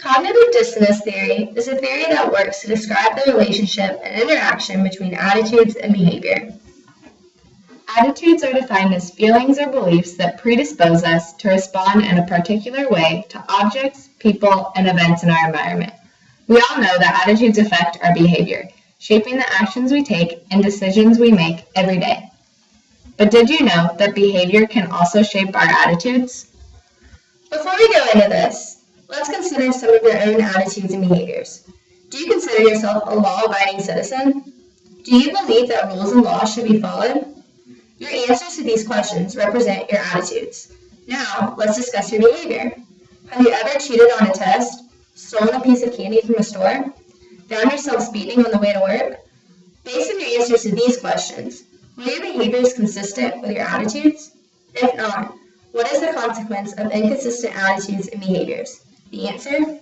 Cognitive dissonance theory is a theory that works to describe the relationship and interaction between attitudes and behavior. Attitudes are defined as feelings or beliefs that predispose us to respond in a particular way to objects, people, and events in our environment. We all know that attitudes affect our behavior, shaping the actions we take and decisions we make every day. But did you know that behavior can also shape our attitudes? Before we go into this, let's consider some of your own attitudes and behaviors. Do you consider yourself a law-abiding citizen? Do you believe that rules and laws should be followed? Your answers to these questions represent your attitudes. Now, let's discuss your behavior. Have you ever cheated on a test, stolen a piece of candy from a store, found yourself speeding on the way to work? Based on your answers to these questions, were your behaviors consistent with your attitudes? If not, what is the consequence of inconsistent attitudes and behaviors? The answer?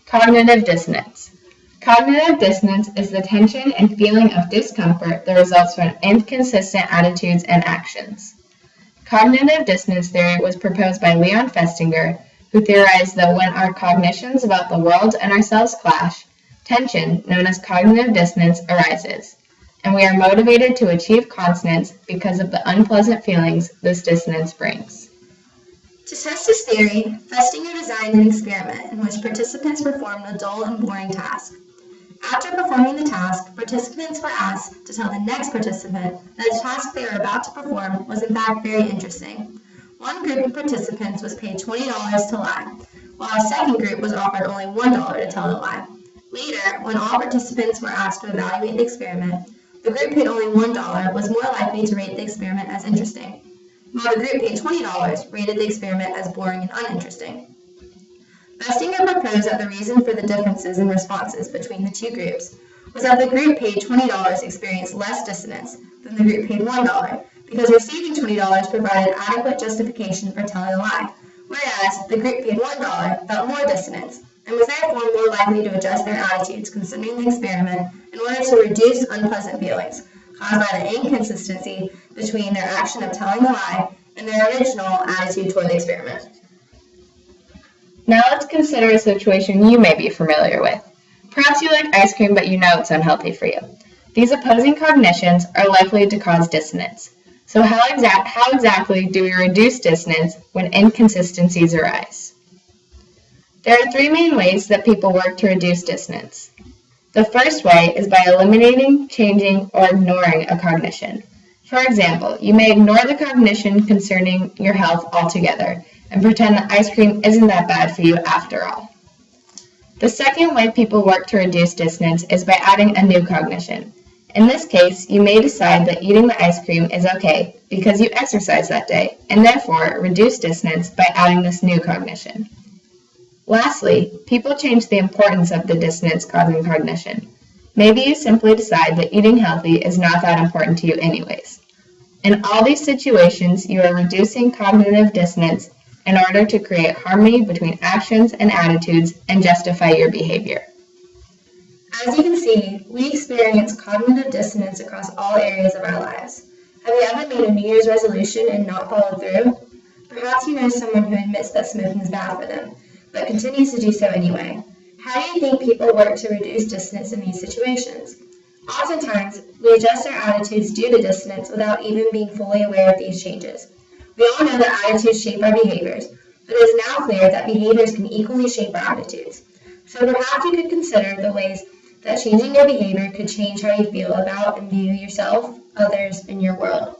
Cognitive dissonance. Cognitive dissonance is the tension and feeling of discomfort that results from inconsistent attitudes and actions. Cognitive dissonance theory was proposed by Leon Festinger, who theorized that when our cognitions about the world and ourselves clash, tension, known as cognitive dissonance, arises, and we are motivated to achieve consonance because of the unpleasant feelings this dissonance brings. To test this theory, Festinger designed an experiment in which participants performed a dull and boring task. After performing the task, participants were asked to tell the next participant that the task they were about to perform was in fact very interesting. One group of participants was paid $20 to lie, while a second group was offered only $1 to tell the lie. Later, when all participants were asked to evaluate the experiment, the group paid only $1 was more likely to rate the experiment as interesting, while the group paid $20 rated the experiment as boring and uninteresting. Festinger proposed that the reason for the differences in responses between the two groups was that the group paid $20 experienced less dissonance than the group paid $1, because receiving $20 provided adequate justification for telling a lie, whereas the group paid $1 felt more dissonance and was therefore more likely to adjust their attitudes concerning the experiment in order to reduce unpleasant feelings caused by the inconsistency between their action of telling the lie and their original attitude toward the experiment. Now let's consider a situation you may be familiar with. Perhaps you like ice cream, but you know it's unhealthy for you. These opposing cognitions are likely to cause dissonance. So how exactly do we reduce dissonance when inconsistencies arise? There are three main ways that people work to reduce dissonance. The first way is by eliminating, changing, or ignoring a cognition. For example, you may ignore the cognition concerning your health altogether and pretend that ice cream isn't that bad for you after all. The second way people work to reduce dissonance is by adding a new cognition. In this case, you may decide that eating the ice cream is okay because you exercised that day, and therefore reduce dissonance by adding this new cognition. Lastly, people change the importance of the dissonance-causing cognition. Maybe you simply decide that eating healthy is not that important to you anyways. In all these situations, you are reducing cognitive dissonance in order to create harmony between actions and attitudes and justify your behavior. As you can see, we experience cognitive dissonance across all areas of our lives. Have you ever made a New Year's resolution and not followed through? Perhaps you know someone who admits that smoking is bad for them, but continues to do so anyway. How do you think people work to reduce dissonance in these situations? Oftentimes, we adjust our attitudes due to dissonance without even being fully aware of these changes. We all know that attitudes shape our behaviors, but it is now clear that behaviors can equally shape our attitudes. So perhaps you could consider the ways that changing your behavior could change how you feel about and view yourself, others, and your world.